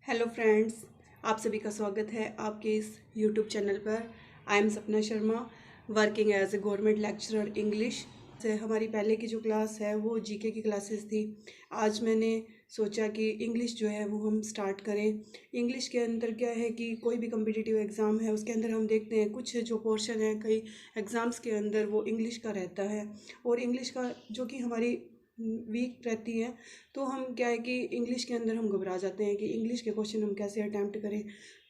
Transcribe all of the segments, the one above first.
Hello friends, आप सभी का स्वागत है आपके इस यूट्यूब चैनल पर। I am Sapna Sharma, working as a government lecturer English. से हमारी पहले की जो क्लास है वो जीके की क्लासेस थी। आज मैंने सोचा कि इंग्लिश जो है वो हम स्टार्ट करें। इंग्लिश के अंदर क्या है कि कोई भी कम्पिटिटिव एग्ज़ाम है उसके अंदर हम देखते हैं कुछ जो पोर्शन है कई एग्ज़ाम्स के अंदर वो इंग्लिश का रहता है, और इंग्लिश का जो कि हमारी वीक रहती है, तो हम क्या है कि इंग्लिश के अंदर हम घबरा जाते हैं कि इंग्लिश के क्वेश्चन हम कैसे अटैम्प्ट करें।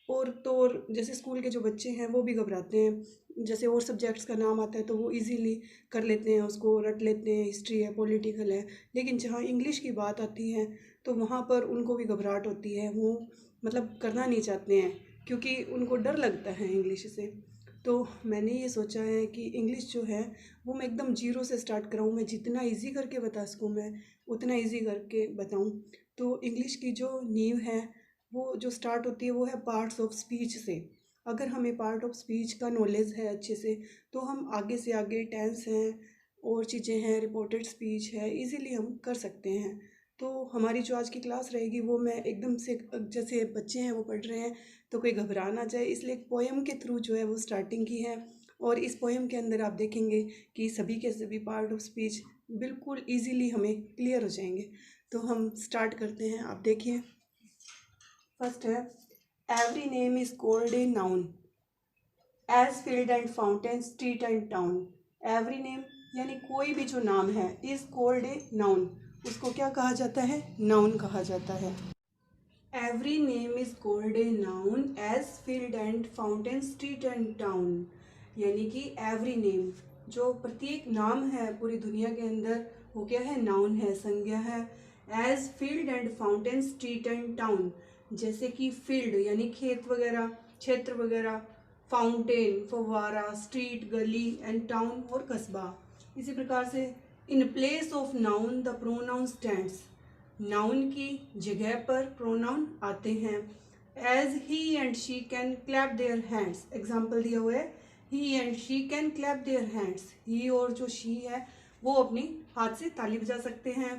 और जैसे स्कूल के जो बच्चे हैं वो भी घबराते हैं, जैसे और सब्जेक्ट्स का नाम आता है तो वो इजीली कर लेते हैं, उसको रट लेते हैं, हिस्ट्री है, पॉलिटिकल है। लेकिन जहाँ इंग्लिश की बात आती है तो वहाँ पर उनको भी घबराहट होती है, वो मतलब करना नहीं चाहते हैं क्योंकि उनको डर लगता है इंग्लिश से। तो मैंने ये सोचा है कि इंग्लिश जो है वो मैं एकदम जीरो से स्टार्ट कराऊँ, मैं जितना इजी करके बता सकूँ मैं उतना इजी करके बताऊँ। तो इंग्लिश की जो नींव है वो जो स्टार्ट होती है वो है पार्ट्स ऑफ स्पीच से। अगर हमें पार्ट ऑफ स्पीच का नॉलेज है अच्छे से तो हम आगे से आगे टेंस हैं और चीज़ें हैं, रिपोर्टेड स्पीच है, इजीली हम कर सकते हैं। तो हमारी जो आज की क्लास रहेगी वो मैं एकदम से, जैसे बच्चे हैं वो पढ़ रहे हैं तो कोई घबरा ना जाए, इसलिए एक पोएम के थ्रू जो है वो स्टार्टिंग की है। और इस पोएम के अंदर आप देखेंगे कि सभी के सभी पार्ट ऑफ स्पीच बिल्कुल इजीली हमें क्लियर हो जाएंगे। तो हम स्टार्ट करते हैं। आप देखिए, फर्स्ट है, every name is called a noun as field and fountain street and town. Every name यानी कोई भी जो नाम है, इज कॉल्ड ए नाउन, उसको क्या कहा जाता है? नाउन कहा जाता है। Every name is called a noun as field and fountain street and town. यानी कि एवरी नेम, जो प्रत्येक नाम है पूरी दुनिया के अंदर, वो क्या है? नाउन है, संज्ञा है। As field and fountain street and town, जैसे कि फील्ड यानी खेत वगैरह, क्षेत्र वगैरह, फाउंटेन फव्वारा, स्ट्रीट गली, एंड टाउन और कस्बा। इसी प्रकार से in place of noun the pronoun stands, noun की जगह पर प्रोनाउन आते हैं। As he and she can clap their hands, example दिया हुआ है, he and she can clap their hands, he और जो शी है वो अपनी हाथ से ताली बजा सकते हैं।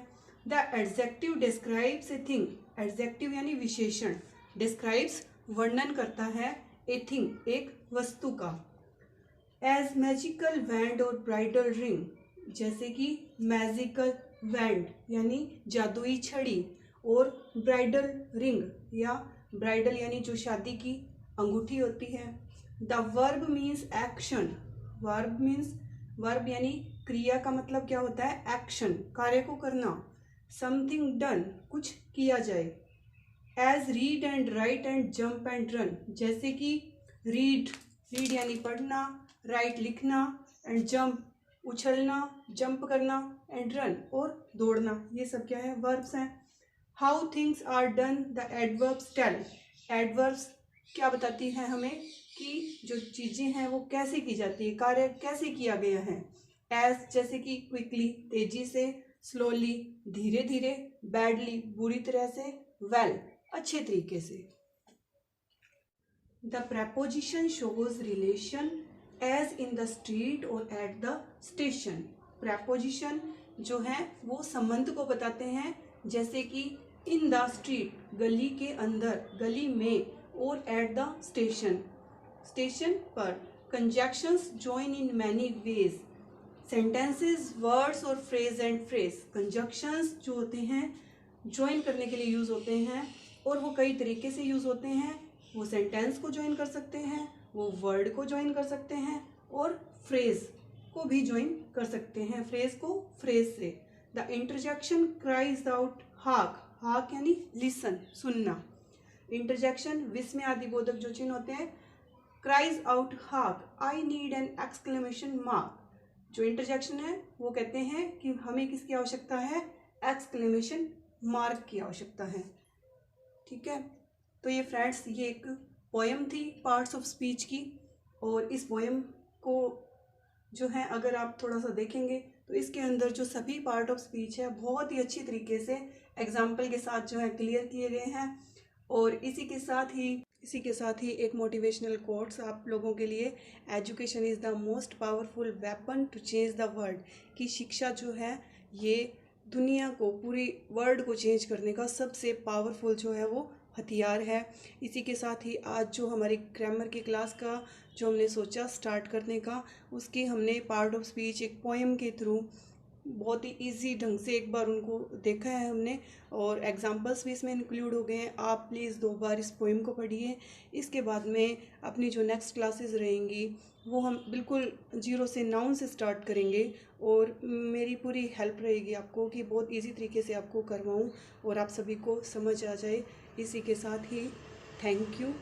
The adjective describes a thing, adjective यानी विशेषण, डिस्क्राइब्स वर्णन करता है, ए थिंग एक वस्तु का। एज मैजिकल वैंड और ब्राइडल रिंग, जैसे कि मैजिकल वैंड यानी जादुई छड़ी, और ब्राइडल रिंग या ब्राइडल यानी जो शादी की अंगूठी होती है। The verb means action, verb means, verb यानी क्रिया का मतलब क्या होता है? एक्शन, कार्य को करना। समथिंग डन, कुछ किया जाए। As read and write and jump and run, जैसे कि रीड, रीड यानी पढ़ना, राइट लिखना, एंड जंप उछलना, जंप करना, एंड रन और दौड़ना, ये सब क्या है? वर्ब्स हैं। How things are done the adverbs tell, adverbs क्या बताती है हमें कि जो चीज़ें हैं वो कैसे की जाती है, कार्य कैसे किया गया है। एज जैसे कि क्विकली तेजी से, स्लोली धीरे धीरे, बैडली बुरी तरह से, वेल अच्छे तरीके से। The preposition shows relation as in the street or at the station। preposition जो है वो संबंध को बताते हैं, जैसे कि in the street गली के अंदर, गली में, और at the station स्टेशन पर। conjunctions join in many ways, sentences words और phrase and phrase। conjunctions जो होते हैं ज्वाइन करने के लिए यूज़ होते हैं, और वो कई तरीके से यूज़ होते हैं। वो सेंटेंस को ज्वाइन कर सकते हैं, वो वर्ड को ज्वाइन कर सकते हैं, और फ्रेज को भी ज्वाइन कर सकते हैं, फ्रेज को फ्रेज से। द इंटरजेक्शन क्राइज आउट हाक, हाक यानी लिसन, सुनना। इंटरजेक्शन विस्मय आदि बोधक जो चिन्ह होते हैं, क्राइज आउट हाक, I need an exclamation mark. जो इंटरजेक्शन है वो कहते हैं कि हमें किसकी आवश्यकता है? एक्सक्लेमेशन मार्क की आवश्यकता है। ठीक है, तो ये फ्रेंड्स, ये एक पोएम थी पार्ट्स ऑफ स्पीच की, और इस पोएम को जो है अगर आप थोड़ा सा देखेंगे तो इसके अंदर जो सभी पार्ट ऑफ स्पीच है बहुत ही अच्छी तरीके से एग्जाम्पल के साथ जो है क्लियर किए गए हैं। और इसी के साथ ही एक मोटिवेशनल कोट्स आप लोगों के लिए, education is the most powerful weapon to change the world, कि शिक्षा जो है ये दुनिया को, पूरी वर्ल्ड को चेंज करने का सबसे पावरफुल जो है वो हथियार है। इसी के साथ ही आज जो हमारी ग्रामर की क्लास का जो हमने सोचा स्टार्ट करने का, उसकी हमने पार्ट ऑफ स्पीच एक पोएम के थ्रू बहुत ही इजी ढंग से एक बार उनको देखा है हमने, और एग्जांपल्स भी इसमें इंक्लूड हो गए हैं। आप प्लीज़ 2 बार इस पोएम को पढ़िए। इसके बाद में अपनी जो नेक्स्ट क्लासेस रहेंगी वो हम बिल्कुल जीरो से, नाउन से स्टार्ट करेंगे, और मेरी पूरी हेल्प रहेगी आपको कि बहुत इजी तरीके से आपको करवाऊँ और आप सभी को समझ आ जाए। इसी के साथ ही थैंक यू।